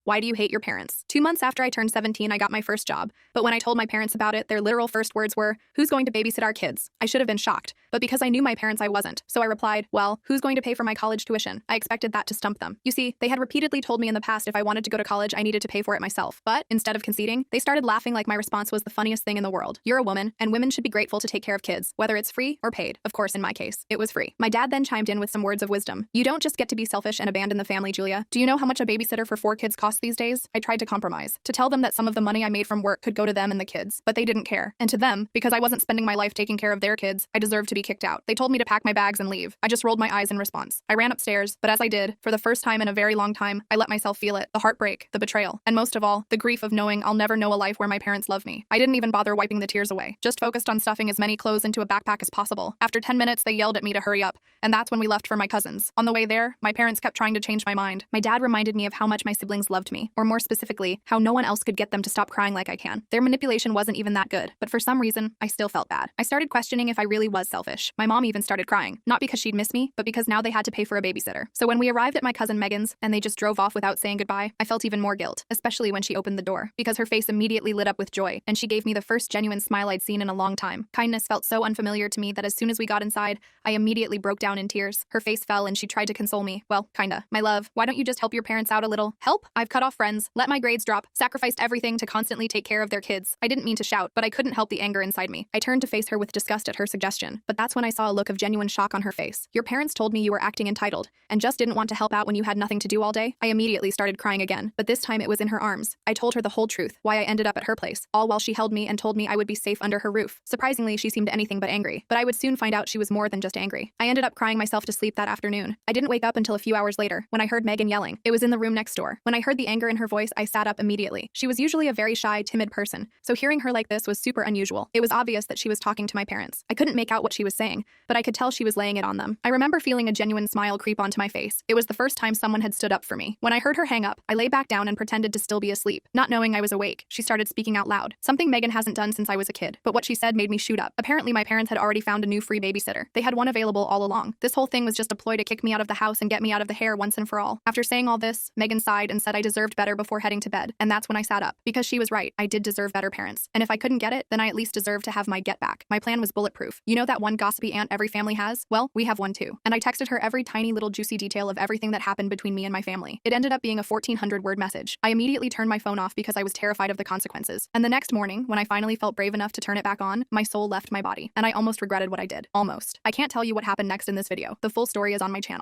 Why do you hate your parents? 2 months after I turned 17, I got my first job. But when I told my parents about it, their literal first words were, "Who's going to babysit our kids?" I should have been shocked. But because I knew my parents, I wasn't. So I replied, "Well, who's going to pay for my college tuition?" I expected that to stump them. You see, they had repeatedly told me in the past if I wanted to go to college, I needed to pay for it myself. But instead of conceding, they started laughing like my response was the funniest thing in the world. You're a woman, and women should be grateful to take care of kids, whether it's free or paid. Of course, in my case, it was free. My dad then chimed in with some words of wisdom. "You don't just get to be selfish and abandon the family, Julia. Do you know how much a babysitter for 4 kids costs these days?" I tried to compromise, to tell them that some of the money I made from work could go to them and the kids, but they didn't care. And to them, because I wasn't spending my life taking care of their kids, I deserved to be kicked out. They told me to pack my bags and leave. I just rolled my eyes in response. I ran upstairs, but as I did, for the first time in a very long time, I let myself feel it, the heartbreak, the betrayal, and most of all, the grief of knowing I'll never know a life where my parents love me. I didn't even bother wiping the tears away, just focused on stuffing as many clothes into a backpack as possible. After 10 minutes, they yelled at me to hurry up, and that's when we left for my cousins. On the way there, my parents kept trying to change my mind. My dad reminded me of how much my siblings loved me, or more specifically, how no one else could get them to stop crying like I can. Their manipulation wasn't even that good, but for some reason, I still felt bad. I started questioning if I really was selfish. My mom even started crying, not because she'd miss me, but because now they had to pay for a babysitter. So when we arrived at my cousin Megan's, and they just drove off without saying goodbye, I felt even more guilt, especially when she opened the door, because her face immediately lit up with joy, and she gave me the first genuine smile I'd seen in a long time. Kindness felt so unfamiliar to me that as soon as we got inside, I immediately broke down in tears. Her face fell and she tried to console me. "Well, kinda. My love, why don't you just help your parents out a little?" "Help? I've cut off friends, let my grades drop, sacrificed everything to constantly take care of their kids." I didn't mean to shout, but I couldn't help the anger inside me. I turned to face her with disgust at her suggestion, but that's when I saw a look of genuine shock on her face. "Your parents told me you were acting entitled and just didn't want to help out when you had nothing to do all day?" I immediately started crying again, but this time it was in her arms. I told her the whole truth, why I ended up at her place, all while she held me and told me I would be safe under her roof. Surprisingly, she seemed anything but angry, but I would soon find out she was more than just angry. I ended up crying myself to sleep that afternoon. I didn't wake up until a few hours later, when I heard Megan yelling. It was in the room next door. When I heard the anger in her voice, I sat up immediately. She was usually a very shy, timid person, so hearing her like this was super unusual. It was obvious that she was talking to my parents. I couldn't make out what she was saying, but I could tell she was laying it on them. I remember feeling a genuine smile creep onto my face. It was the first time someone had stood up for me. When I heard her hang up, I lay back down and pretended to still be asleep. Not knowing I was awake, she started speaking out loud, something Megan hasn't done since I was a kid, but what she said made me shoot up. Apparently my parents had already found a new free babysitter. They had one available all along. This whole thing was just a ploy to kick me out of the house and get me out of the hair once and for all. After saying all this, Megan sighed and said I deserved better before heading to bed, and that's when I sat up. Because she was right, I did deserve better parents. And if I couldn't get it, then I at least deserved to have my get back. My plan was bulletproof. You know that one gossipy aunt every family has? Well, we have one too. And I texted her every tiny little juicy detail of everything that happened between me and my family. It ended up being a 1,400-word message. I immediately turned my phone off because I was terrified of the consequences. And the next morning, when I finally felt brave enough to turn it back on, my soul left my body. And I almost regretted what I did. Almost. I can't tell you what happened next in this video. The full story is on my channel.